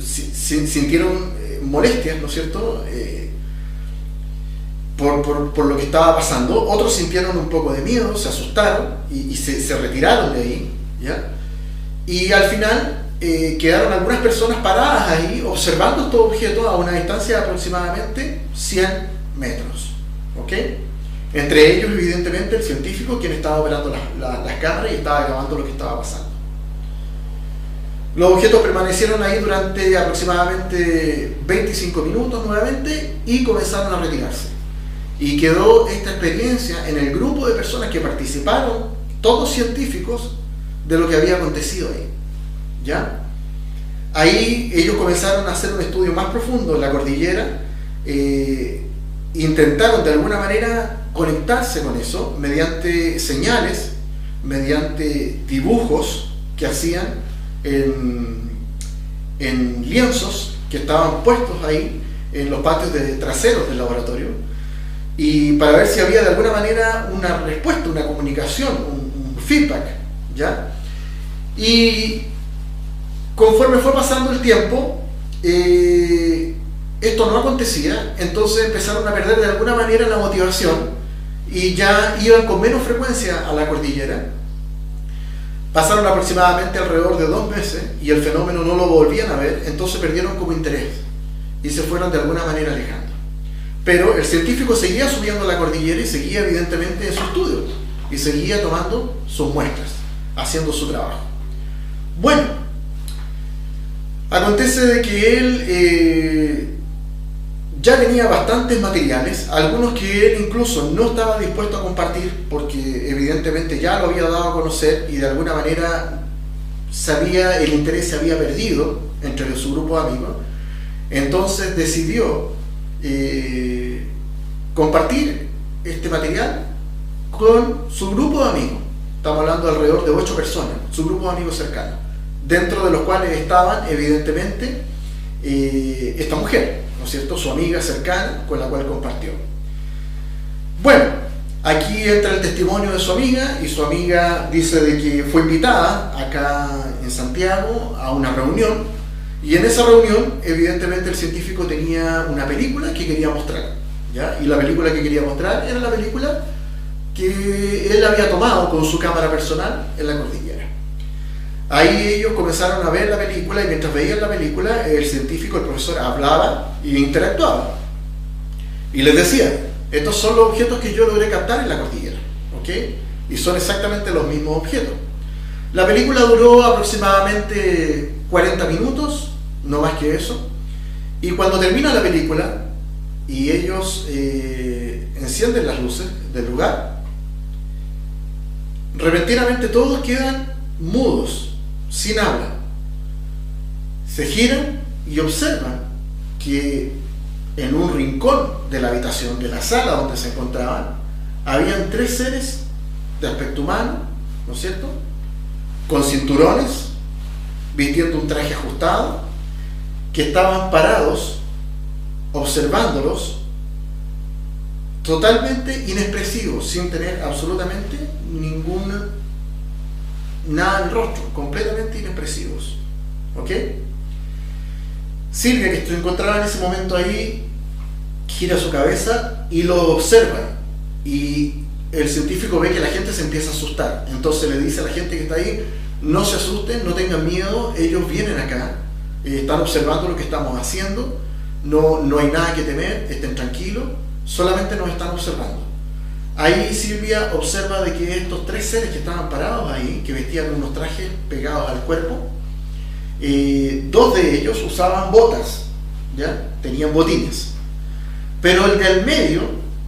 sintieron molestias, ¿no es cierto?, por lo que estaba pasando. Otros sintieron un poco de miedo, se asustaron y se retiraron de ahí, ¿ya? Y al final quedaron algunas personas paradas ahí observando estos objetos a una distancia de aproximadamente 100 metros, ¿ok? Entre ellos, evidentemente, el científico, quien estaba operando las cámaras y estaba grabando lo que estaba pasando. Los objetos permanecieron ahí durante aproximadamente 25 minutos nuevamente y comenzaron a retirarse. Y quedó esta experiencia en el grupo de personas que participaron, todos científicos, de lo que había acontecido ahí, ¿ya? Ahí ellos comenzaron a hacer un estudio más profundo en la cordillera, intentaron de alguna manera conectarse con eso mediante señales, mediante dibujos que hacían en lienzos que estaban puestos ahí en los patios traseros del laboratorio, y para ver si había de alguna manera una respuesta, una comunicación, un feedback, ¿ya? Y conforme fue pasando el tiempo, esto no acontecía. Entonces empezaron a perder de alguna manera la motivación y ya iban con menos frecuencia a la cordillera. Pasaron aproximadamente alrededor de 2 meses y el fenómeno no lo volvían a ver. Entonces perdieron como interés y se fueron de alguna manera alejando. Pero el científico seguía subiendo a la cordillera y seguía evidentemente en su estudio y seguía tomando sus muestras, haciendo su trabajo. Bueno, acontece de que él ya tenía bastantes materiales, algunos que él incluso no estaba dispuesto a compartir porque evidentemente ya lo había dado a conocer y de alguna manera el interés se había perdido entre su grupo de amigos. Entonces decidió compartir este material con su grupo de amigos. Estamos hablando de alrededor de 8 personas, su grupo de amigos cercanos, dentro de los cuales estaban evidentemente esta mujer, ¿no es cierto?, su amiga cercana con la cual compartió. Bueno, aquí entra el testimonio de su amiga, y su amiga dice de que fue invitada acá en Santiago a una reunión, y en esa reunión evidentemente el científico tenía una película que quería mostrar, ¿ya? Y la película que quería mostrar era la película que él había tomado con su cámara personal en la cordillera. Ahí ellos comenzaron a ver la película y mientras veían la película el científico, el profesor, hablaba e interactuaba y les decía: estos son los objetos que yo logré captar en la cordillera, ¿ok? Y son exactamente los mismos objetos. La película duró aproximadamente 40 minutos, no más que eso, y cuando termina la película y ellos encienden las luces del lugar, repentinamente todos quedan mudos, sin habla. Se giran y observan que en un rincón de la habitación, de la sala donde se encontraban, habían 3 seres de aspecto humano, ¿no es cierto?, con cinturones, vistiendo un traje ajustado, que estaban parados observándolos, totalmente inexpresivos, sin tener absolutamente nada en el rostro, completamente inexpresivos, ¿ok? Silvia, que se encontraba en ese momento ahí, gira su cabeza y lo observa, y el científico ve que la gente se empieza a asustar. Entonces le dice a la gente que está ahí: no se asusten, no tengan miedo, ellos vienen acá, están observando lo que estamos haciendo, no hay nada que temer, estén tranquilos, solamente nos están observando. Ahí Silvia observa de que estos 3 seres que estaban parados ahí, que vestían unos trajes pegados al cuerpo, 2 de ellos usaban botas, ¿ya? Tenían botines, pero el del medio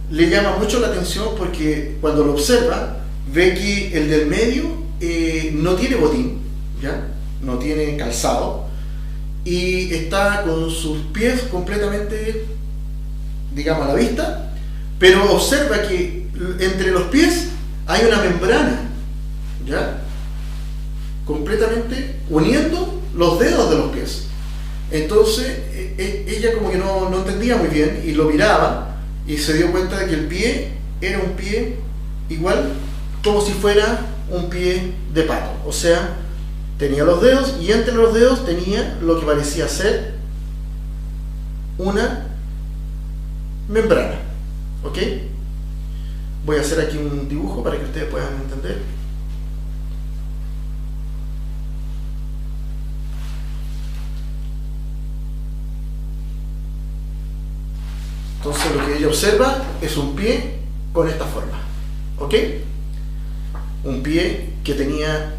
le llama mucho la atención porque cuando lo observa ve que el del medio no tiene botín, ¿ya? No tiene calzado y está con sus pies completamente, digamos, a la vista, pero observa que entre los pies hay una membrana, ¿ya?, completamente uniendo los dedos de los pies. Entonces ella como que no entendía muy bien y lo miraba y se dio cuenta de que el pie era un pie igual como si fuera un pie de pato, o sea, Tenía los dedos y entre los dedos tenía lo que parecía ser una membrana. ¿Ok? Voy a hacer aquí un dibujo para que ustedes puedan entender. Entonces lo que ella observa es un pie con esta forma. ¿Ok? Un pie que tenía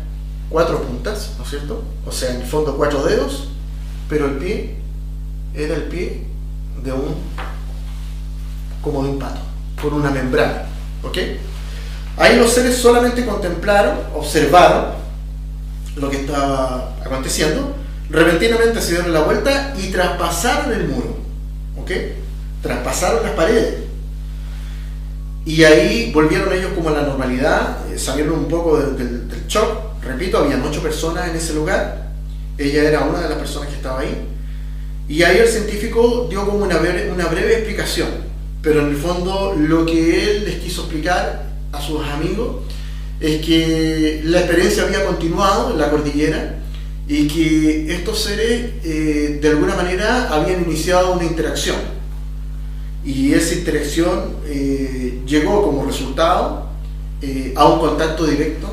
4 puntas, ¿no es cierto? O sea, en el fondo 4 dedos, pero el pie era el pie de como de un pato, con una membrana. ¿Ok? Ahí los seres solamente contemplaron, observaron lo que estaba aconteciendo. Repentinamente se dieron la vuelta y traspasaron el muro. ¿Ok? Traspasaron las paredes. Y ahí volvieron ellos como a la normalidad, salieron un poco del shock. Repito, habían 8 personas en ese lugar. Ella era una de las personas que estaba ahí. Y ahí el científico dio como una breve explicación. Pero en el fondo lo que él les quiso explicar a sus amigos es que la experiencia había continuado en la cordillera y que estos seres de alguna manera habían iniciado una interacción. Y esa interacción llegó como resultado a un contacto directo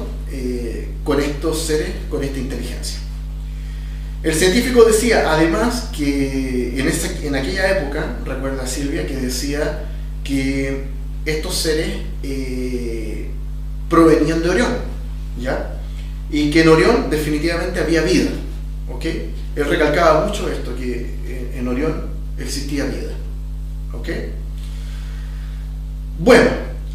con estos seres, con esta inteligencia. El científico decía además que en aquella época, recuerda Silvia, que decía que estos seres provenían de Orión, ¿ya? Y que en Orión definitivamente había vida, ¿ok? Él recalcaba mucho esto, que en Orión existía vida, ¿ok? Bueno,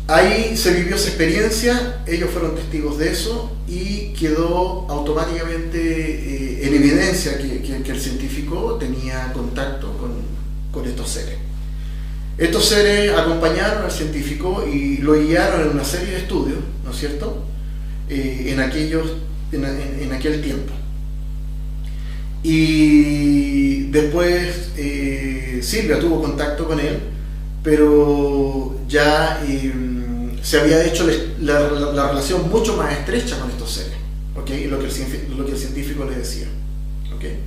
ahí se vivió esa experiencia, ellos fueron testigos de eso y quedó automáticamente en evidencia que el científico tenía contacto con estos seres. Estos seres acompañaron al científico y lo guiaron en una serie de estudios, ¿no es cierto?, en aquel tiempo. Y después Silvia tuvo contacto con él, pero ya se había hecho la relación mucho más estrecha con estos seres, ¿okay? Lo que el científico le decía, ¿okay?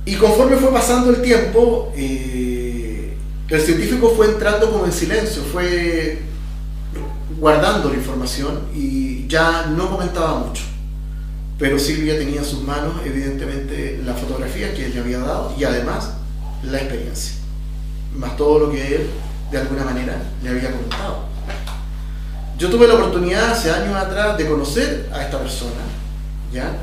Y conforme fue pasando el tiempo, el científico fue entrando como en silencio, fue guardando la información y ya no comentaba mucho. Pero Silvia tenía en sus manos, evidentemente, la fotografía que él le había dado y además la experiencia, más todo lo que él, de alguna manera, le había comentado. Yo tuve la oportunidad hace años atrás de conocer a esta persona, ¿ya?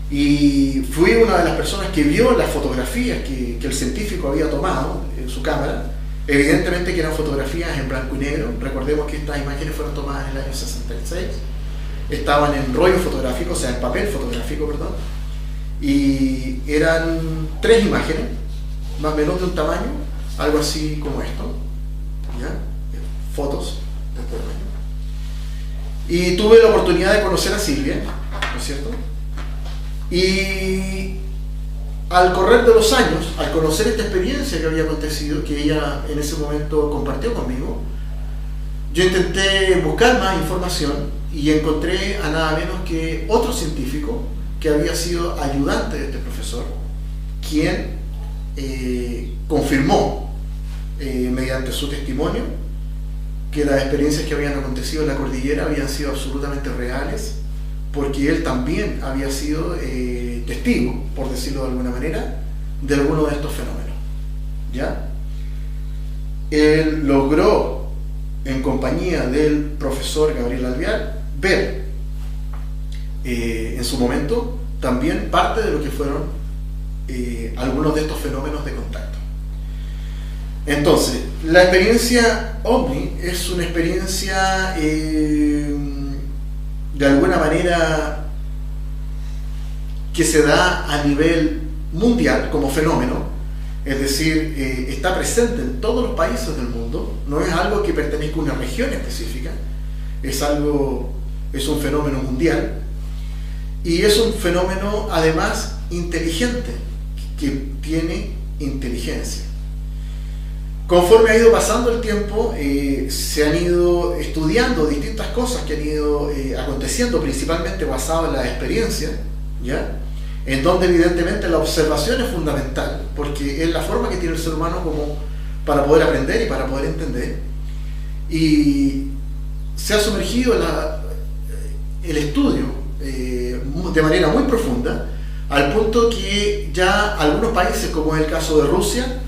Y fui una de las personas que vio las fotografías que el científico había tomado en su cámara. Evidentemente que eran fotografías en blanco y negro. Recordemos que estas imágenes fueron tomadas en el año 66. Estaban en rollo fotográfico, o sea, en papel fotográfico, perdón. Y eran 3 imágenes, más o menos de un tamaño, algo así como esto, ¿ya? Fotos de este tamaño. Y tuve la oportunidad de conocer a Silvia, ¿no es cierto? Y al correr de los años, al conocer esta experiencia que había acontecido, que ella en ese momento compartió conmigo, yo intenté buscar más información y encontré a nada menos que otro científico que había sido ayudante de este profesor, quien confirmó mediante su testimonio que las experiencias que habían acontecido en la cordillera habían sido absolutamente reales, porque él también había sido testigo, por decirlo de alguna manera, de alguno de estos fenómenos, ¿ya? Él logró, en compañía del profesor Gabriel Alvear, ver en su momento también parte de lo que fueron algunos de estos fenómenos de contacto. Entonces, la experiencia OVNI es una experiencia de alguna manera que se da a nivel mundial como fenómeno, es decir, está presente en todos los países del mundo, no es algo que pertenezca a una región específica, es un fenómeno mundial y es un fenómeno además inteligente, que tiene inteligencia. Conforme ha ido pasando el tiempo, se han ido estudiando distintas cosas que han ido aconteciendo, principalmente basado en la experiencia, ¿ya? En donde evidentemente la observación es fundamental, porque es la forma que tiene el ser humano como para poder aprender y para poder entender. Y se ha sumergido el estudio de manera muy profunda, al punto que ya algunos países, como es el caso de Rusia,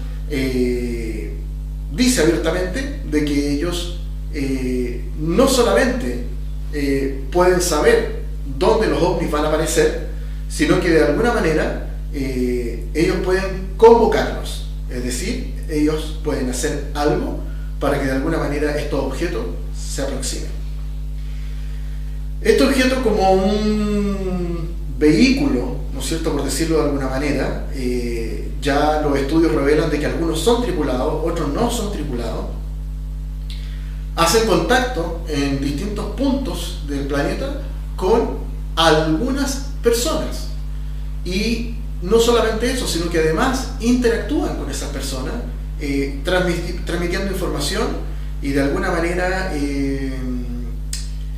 dice abiertamente de que ellos no solamente pueden saber dónde los ovnis van a aparecer, sino que de alguna manera ellos pueden convocarlos, es decir, ellos pueden hacer algo para que de alguna manera estos objetos se aproximen. Este objeto, como un vehículo, ¿no es cierto?, por decirlo de alguna manera, ya los estudios revelan de que algunos son tripulados, otros no son tripulados, hacen contacto en distintos puntos del planeta con algunas personas, y no solamente eso, sino que además interactúan con esas personas, transmitiendo información y de alguna manera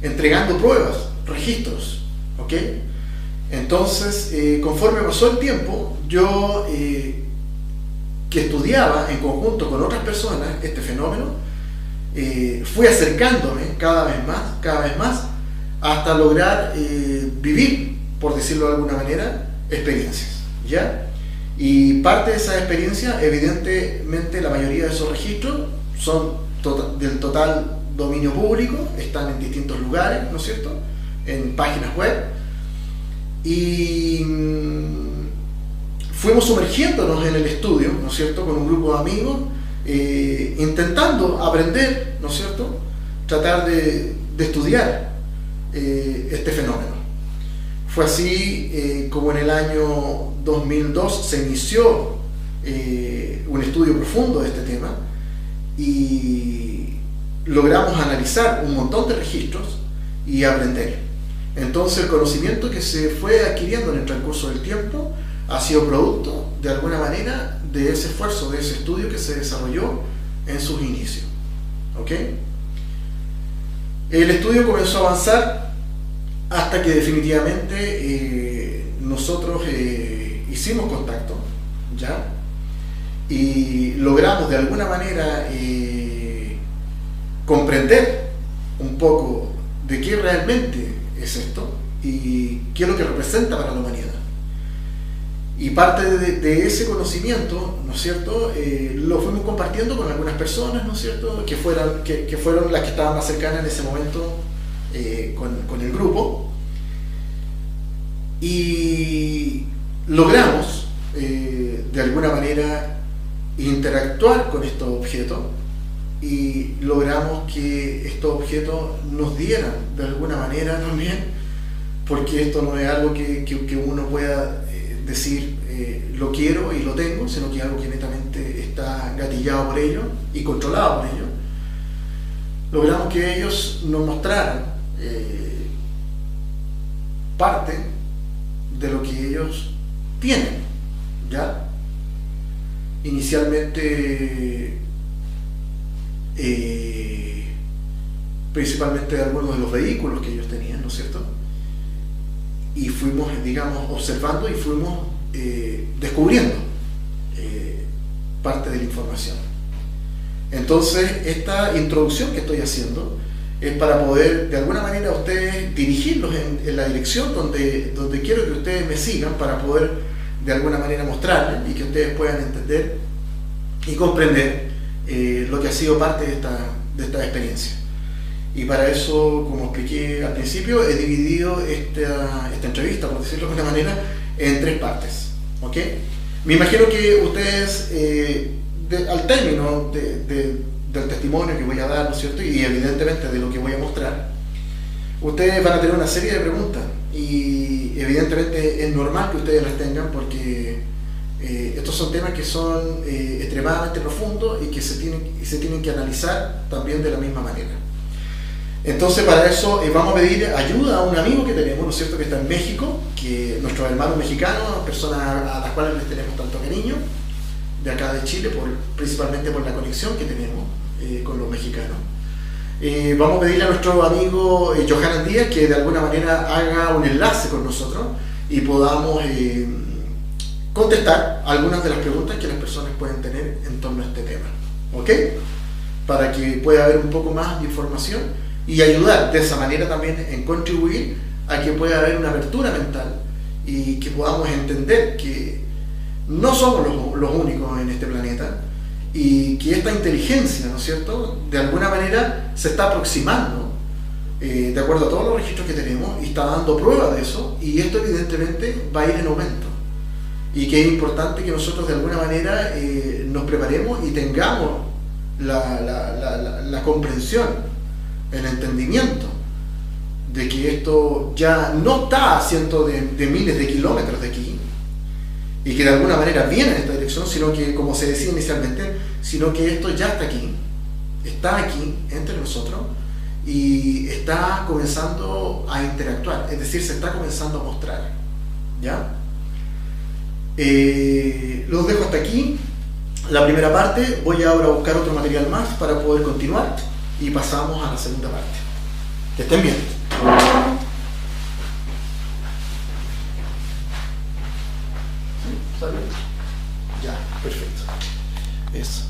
entregando pruebas, registros, ¿ok? Entonces, conforme pasó el tiempo, yo que estudiaba en conjunto con otras personas este fenómeno, fui acercándome cada vez más, hasta lograr vivir, por decirlo de alguna manera, experiencias, ¿ya? Y parte de esa experiencia, evidentemente, la mayoría de esos registros son del total dominio público, están en distintos lugares, ¿no es cierto?, en páginas web, y fuimos sumergiéndonos en el estudio, ¿no es cierto?, con un grupo de amigos, intentando aprender, ¿no es cierto?, tratar de estudiar este fenómeno. Fue así como en el año 2002 se inició un estudio profundo de este tema, y logramos analizar un montón de registros y aprender. Entonces el conocimiento que se fue adquiriendo en el transcurso del tiempo ha sido producto, de alguna manera, de ese esfuerzo, de ese estudio que se desarrolló en sus inicios. ¿Ok? El estudio comenzó a avanzar hasta que definitivamente nosotros hicimos contacto, ¿ya? Y logramos de alguna manera comprender un poco de qué realmente es esto y qué es lo que representa para la humanidad. Y parte de ese conocimiento, ¿no es cierto?, lo fuimos compartiendo con algunas personas, ¿no es cierto?, que fueron las que estaban más cercanas en ese momento con el grupo, y logramos de alguna manera interactuar con estos objetos, y logramos que estos objetos nos dieran de alguna manera también, porque esto no es algo que uno pueda decir lo quiero y lo tengo, sino que es algo que netamente está gatillado por ello y controlado por ello. Logramos que ellos nos mostraran parte de lo que ellos tienen, ¿ya? Inicialmente principalmente de algunos de los vehículos que ellos tenían, ¿no es cierto? Y fuimos, digamos, observando y fuimos descubriendo parte de la información. Entonces, esta introducción que estoy haciendo es para poder, de alguna manera, a ustedes dirigirlos en la dirección donde quiero que ustedes me sigan, para poder, de alguna manera, mostrarles y que ustedes puedan entender y comprender lo que ha sido parte de esta experiencia. Y para eso, como expliqué al principio, he dividido esta entrevista, por decirlo de alguna manera, en 3 partes. ¿Ok? Me imagino que ustedes, al término del testimonio que voy a dar, ¿no es cierto?, y evidentemente de lo que voy a mostrar, ustedes van a tener una serie de preguntas, y evidentemente es normal que ustedes las tengan, porque estos son temas que son extremadamente profundos y que se tienen que analizar también de la misma manera. Entonces, para eso vamos a pedir ayuda a un amigo que tenemos, ¿no es cierto?, que está en México, que nuestros hermanos mexicanos, personas a las cuales les tenemos tanto cariño, de acá de Chile, principalmente por la conexión que tenemos con los mexicanos. Vamos a pedirle a nuestro amigo Johanan Díaz que de alguna manera haga un enlace con nosotros y podamos contestar algunas de las preguntas que las personas pueden tener en torno a este tema, ¿ok? Para que pueda haber un poco más de información y ayudar de esa manera también en contribuir a que pueda haber una apertura mental y que podamos entender que no somos los únicos en este planeta y que esta inteligencia, ¿no es cierto?, de alguna manera se está aproximando de acuerdo a todos los registros que tenemos y está dando prueba de eso, y esto evidentemente va a ir en aumento, y que es importante que nosotros de alguna manera nos preparemos y tengamos la comprensión, el entendimiento de que esto ya no está a cientos de miles de kilómetros de aquí y que de alguna manera viene en esta dirección, sino que, como se decía inicialmente, sino que esto ya está aquí entre nosotros y está comenzando a interactuar, es decir, se está comenzando a mostrar, ¿ya? Los dejo hasta aquí la primera parte. Voy ahora a buscar otro material más para poder continuar y pasamos a la segunda parte. Que estén bien. ¿Sí? ¿Está bien? Ya, perfecto. Eso.